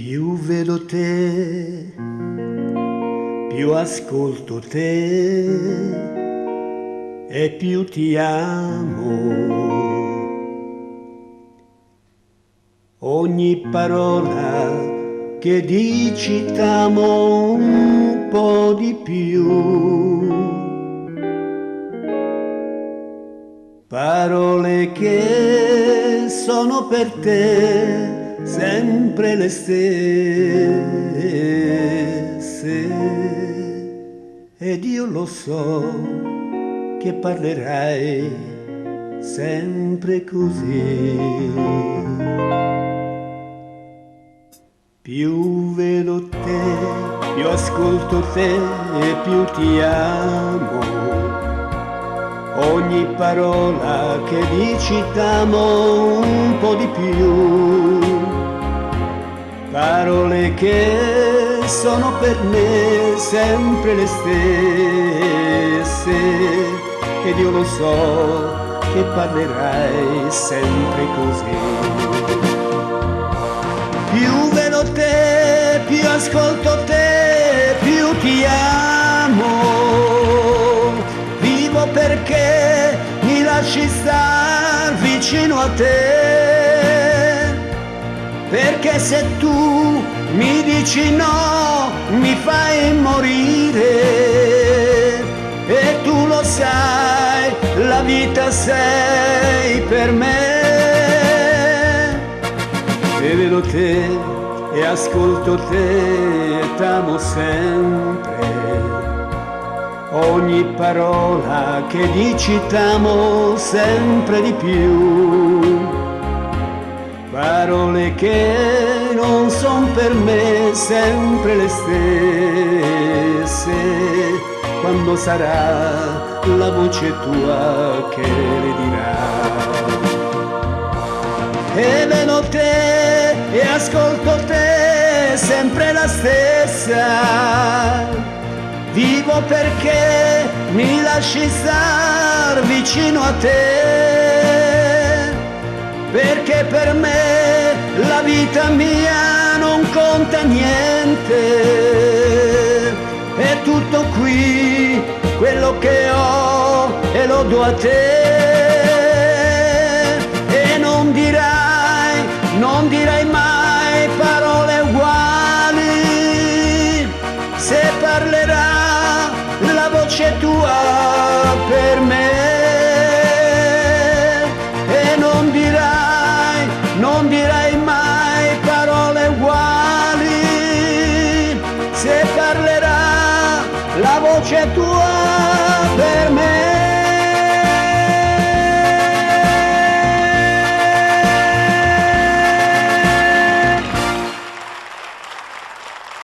Più vedo te, più ascolto te e più ti amo. Ogni parola che dici t'amo un po' di più. Parole che sono per te sempre le stesse, ed io lo so che parlerai sempre così. Più vedo te, più ascolto te e più ti amo. Ogni parola che dici t'amo un po' di più. Parole che sono per me sempre le stesse, ed io lo so che parlerai sempre così. Più vedo te, più ascolto te, più ti amo. Vivo perché mi lasci star vicino a te, perché se tu mi dici no mi fai morire, e tu lo sai, la vita sei per me. E vedo te e ascolto te e t'amo sempre. Ogni parola che dici t'amo sempre di più. Parole che non son per me sempre le stesse. Quando sarà la voce tua che le dirà. E vedo te e ascolto te sempre la stessa. Vivo perché mi lasci star vicino a te, perché per me la vita mia non conta niente. È tutto qui quello che ho e lo do a te. E non dirai mai parole uguali, se parlerà la voce tua per me. E non dirai mai parole uguali, se parlerà la voce tua